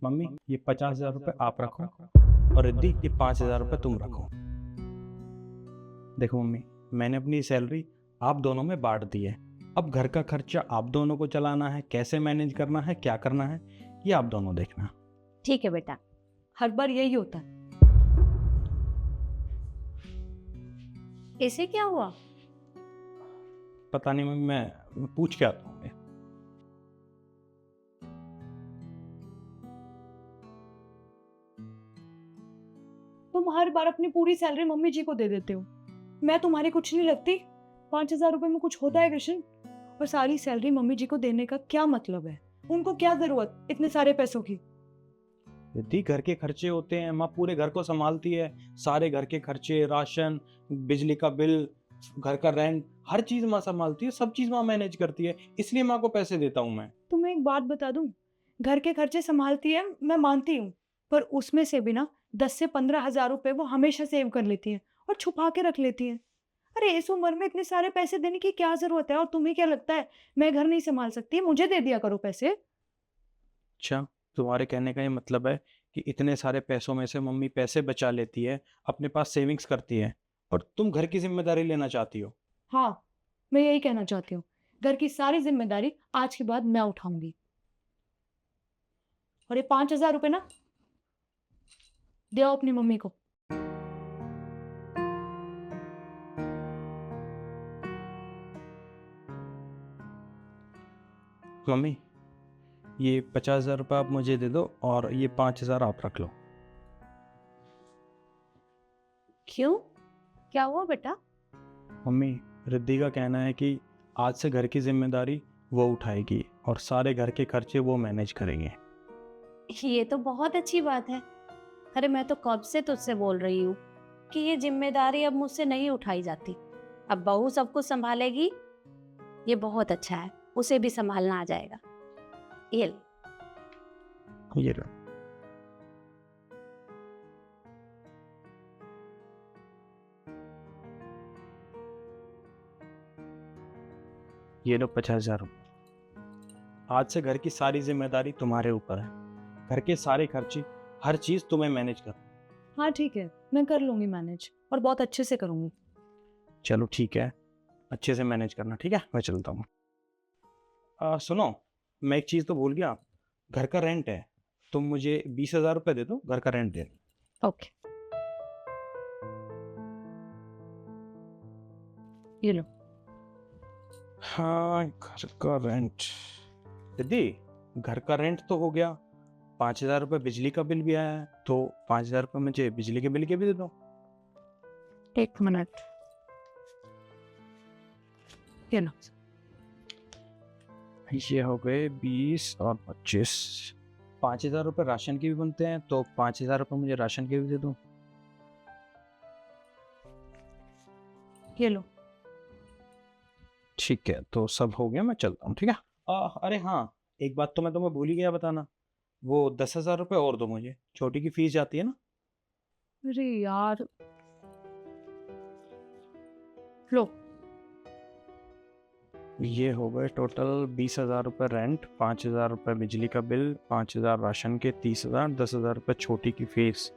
Mummy ये 50,000 रुपये आप रखो और रिद्धि ये 5,000 रुपये तुम रखो। देखो मम्मी, मैंने अपनी सैलरी आप दोनों में बांट दी है। अब घर का खर्चा आप दोनों को चलाना है, कैसे मैनेज करना है, क्या करना है, ये आप दोनों देखना। ठीक है बेटा, हर बार यही होता है। ऐसे क्या हुआ? पता नहीं मम्मी, मैं पूछ के आता हूँ। तुम हर बार अपनी पूरी सैलरी मम्मी जी को दे देते हो। मैं तुम्हारी कुछ नहीं लगती। 5,000 रुपए में कुछ होता है कृष्ण? और सारी सैलरी मम्मी जी को देने का क्या मतलब है? उनको क्या जरूरत इतने सारे पैसों की? रिद्धि घर के खर्चे होते हैं, माँ पूरे घर को संभालती है। सारे घर के खर्चे, राशन, बिजली का बिल, घर का रेंट, हर चीज माँ संभालती है। सब चीज माँ मैनेज करती है, इसलिए माँ को पैसे देता हूँ मैं। तुम्हें एक बात बता दूं, घर के खर्चे संभालती है मैं मानती हूँ, पर उसमें से भी ना 10 से 15,000 रुपए वो हमेशा सेव कर लेती है और छुपा के रख लेती है। अरे इस उम्र में इतने सारे पैसे देने की क्या जरूरत है? और तुम्हें क्या लगता है मैं घर नहीं संभाल सकती? मुझे दे दिया करो पैसे। अच्छा, तुम्हारे कहने का ये मतलब है कि इतने सारे पैसों में से मम्मी पैसे बचा लेती है, अपने पास सेविंग्स करती है, और तुम घर की जिम्मेदारी लेना चाहती हो? हाँ, मैं यही कहना चाहती हूँ। घर की सारी जिम्मेदारी आज के बाद मैं उठाऊंगी। और ये 5,000 रुपए ना दे आओ अपनी मम्मी को। मम्मी ये 50,000 रुपये आप मुझे दे दो और ये 5,000 आप रख लो। क्यों, क्या हुआ बेटा? मम्मी, रिद्धि का कहना है कि आज से घर की जिम्मेदारी वो उठाएगी और सारे घर के खर्चे वो मैनेज करेंगे। ये तो बहुत अच्छी बात है। अरे मैं तो कब से तुझसे बोल रही हूँ कि ये जिम्मेदारी अब मुझसे नहीं उठाई जाती। अब बहू सब कुछ संभालेगी। ये बहुत अच्छा है, उसे भी संभालना आ जाएगा। ये ले। ये लो। ये लो 50,000 रुपये। आज से घर की सारी जिम्मेदारी तुम्हारे ऊपर है। घर के सारे खर्चे, हर चीज तुम्हें मैनेज कर। हाँ ठीक है, मैं कर लूंगी मैनेज, और बहुत अच्छे से करूंगी। चलो ठीक है, अच्छे से मैनेज करना, ठीक है? मैं चलता हूँ। सुनो, मैं एक चीज़ तो भूल गया। घर का रेंट है, तुम मुझे 20,000 रुपये दे दो, घर का रेंट दे। ओके, ये लो। हाँ, घर का रेंट। दीदी, घर का रेंट तो हो गया, 5,000 रुपये बिजली का बिल भी आया है, तो 5,000 रुपये मुझे बिजली के बिल के भी दे दो। एक मिनट, ये लो। ये हो गए 20 और 25। 5,000 रुपये राशन के भी बनते हैं, तो 5,000 रुपये मुझे राशन के भी दे दो। ये लो। ठीक है, तो सब हो गया, मैं चलता हूँ, ठीक है? अरे हाँ, एक बात तो मैं तुम्हें भूल ही गया बताना। वो 10,000 रुपये और दो मुझे, छोटी की फीस जाती है ना। अरे यार, लो। ये हो गए टोटल 20,000 रुपये रेंट, 5,000 रुपये बिजली का बिल, 5,000 राशन के, 30,000, 10,000 रुपये छोटी की फीस,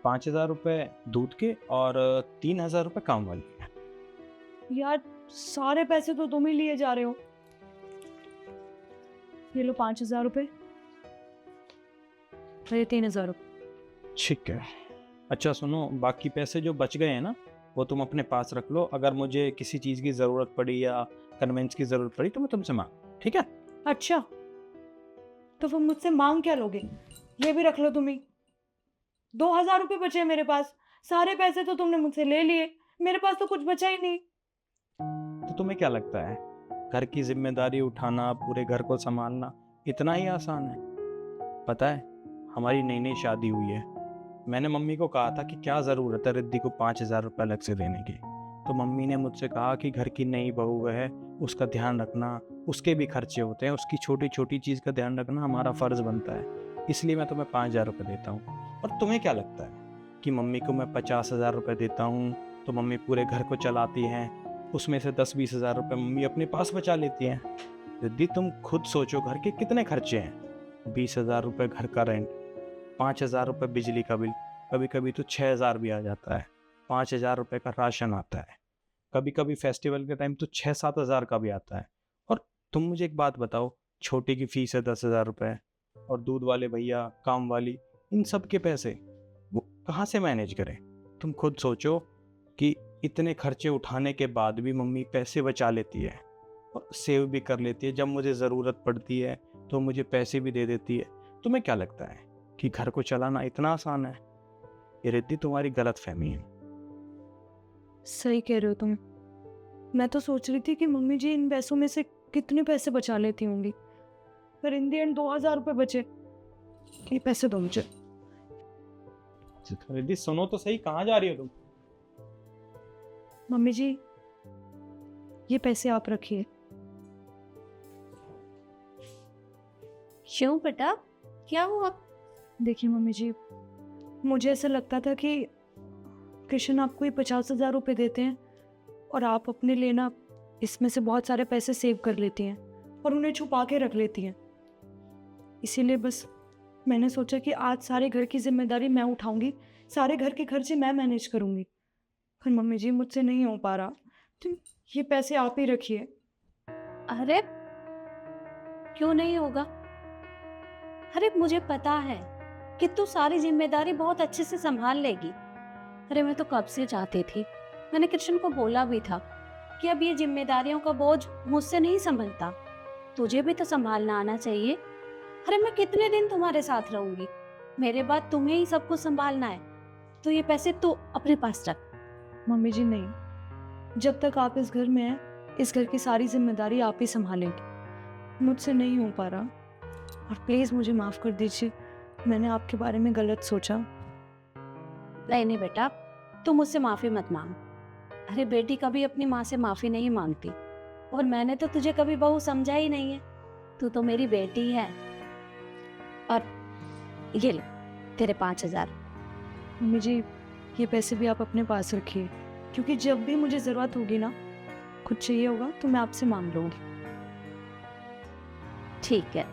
5,000 रुपये दूध के, और 3,000 रुपये काम वाली के। यार सारे पैसे तो तुम ही लिए जा रहे हो। ये लो 5,000 रुपए, और ये 3,000 रुपए। ठीक है। अच्छा सुनो, बाकी पैसे जो बच गए हैं ना, वो तुम अपने पास रख लो। अगर मुझे किसी चीज़ की ज़रूरत पड़ी या कन्वेंस की ज़रूरत पड़ी तो मैं तुमसे मांग, ठीक है? अच्छा, तो फिर मुझसे मांग क्या लोगे? ये भी रख लो तुम ही। 2,000 रुपए बचे हैं मेरे पास। सारे पैसे तो तुमने मुझसे ले लिए, मेरे पास तो कुछ बचा ही नहीं। तो तुम्हें क्या लगता है, घर की जिम्मेदारी उठाना, पूरे घर को संभालना इतना ही आसान है? पता है, हमारी नई नई शादी हुई है, मैंने मम्मी को कहा था कि क्या ज़रूरत है रिद्धि को 5,000 रुपये अलग से देने की। तो मम्मी ने मुझसे कहा कि घर की नई बहू है, उसका ध्यान रखना, उसके भी खर्चे होते हैं, उसकी छोटी छोटी चीज़ का ध्यान रखना हमारा फ़र्ज़ बनता है, इसलिए मैं तुम्हें 5,000 रुपये देता हूँ। और तुम्हें क्या लगता है कि मम्मी को मैं 50,000 रुपये देता हूँ तो मम्मी पूरे घर को चलाती हैं, उसमें से 10-20 हज़ार रुपये मम्मी अपने पास बचा लेती हैं? रिद्धि तुम खुद सोचो, घर के कितने खर्चे हैं। 20,000 रुपये घर का रेंट, 5,000 रुपये बिजली का बिल, कभी कभी तो 6,000 भी आ जाता है। 5,000 रुपये का राशन आता है, कभी कभी फेस्टिवल के टाइम तो 6-7 हज़ार का भी आता है। और तुम मुझे एक बात बताओ, छोटी की फीस है 10,000 रुपये, और दूध वाले भैया, काम वाली, इन सब के पैसे वो कहाँ से मैनेज करें? तुम खुद सोचो कि इतने खर्चे उठाने के बाद भी मम्मी पैसे बचा लेती है और सेव भी कर लेती है। जब मुझे ज़रूरत पड़ती है तो मुझे पैसे भी दे देती है। तुम्हें क्या लगता है कि घर को चलाना इतना आसान है? ये रिद्धि तुम्हारी गलत फहमी है। सही कह रहे हो तुम। मैं तो सोच रही थी कि मम्मी जी इन पैसों में से कितने पैसे बचा लेती होंगी, पर इन दी एंड 2,000 रुपये बचे। ये पैसे दो मुझे। रिद्धि सुनो तो सही, कहाँ जा रही हो तुम? मम्मी जी, ये पैसे आप रखिए। क्यों बेटा, क्या हुआ? देखिए मम्मी जी, मुझे ऐसा लगता था कि कृष्ण आपको ये 50,000 रुपये देते हैं और आप अपने लिए ना इसमें से बहुत सारे पैसे सेव कर लेती हैं और उन्हें छुपा के रख लेती हैं। इसीलिए बस मैंने सोचा कि आज सारे घर की जिम्मेदारी मैं उठाऊंगी, सारे घर के खर्चे मैं मैनेज करूंगी। पर मम्मी जी मुझसे नहीं हो पा रहा, तो ये पैसे आप ही रखिए। अरे क्यों नहीं होगा? अरे मुझे पता है कि तू सारी जिम्मेदारी बहुत अच्छे से संभाल लेगी। अरे मैं तो कब से चाहती थी, मैंने कृष्ण को बोला भी था कि अब ये जिम्मेदारियों का बोझ मुझसे नहीं संभलता, तुझे भी तो संभालना आना चाहिए। अरे मैं कितने दिन तुम्हारे साथ रहूंगी, मेरे बाद तुम्हें ही सब कुछ संभालना है, तो ये पैसे तू अपने पास रख। मम्मी जी नहीं, जब तक आप इस घर में हैं, इस घर की सारी जिम्मेदारी आप ही संभालेंगे। मुझसे नहीं हो पा रहा, और प्लीज़ मुझे माफ़ कर दीजिए, मैंने आपके बारे में गलत सोचा। नहीं नहीं बेटा, तू मुझसे माफ़ी मत मांग। अरे बेटी कभी अपनी माँ से माफ़ी नहीं मांगती, और मैंने तो तुझे कभी बहू समझा ही नहीं है, तू तो मेरी बेटी है। और ये ले तेरे 5,000। मम्मी जी, ये पैसे भी आप अपने पास रखिए, क्योंकि जब भी मुझे ज़रूरत होगी ना, कुछ चाहिए होगा तो मैं आपसे मांग लूँगी। ठीक है।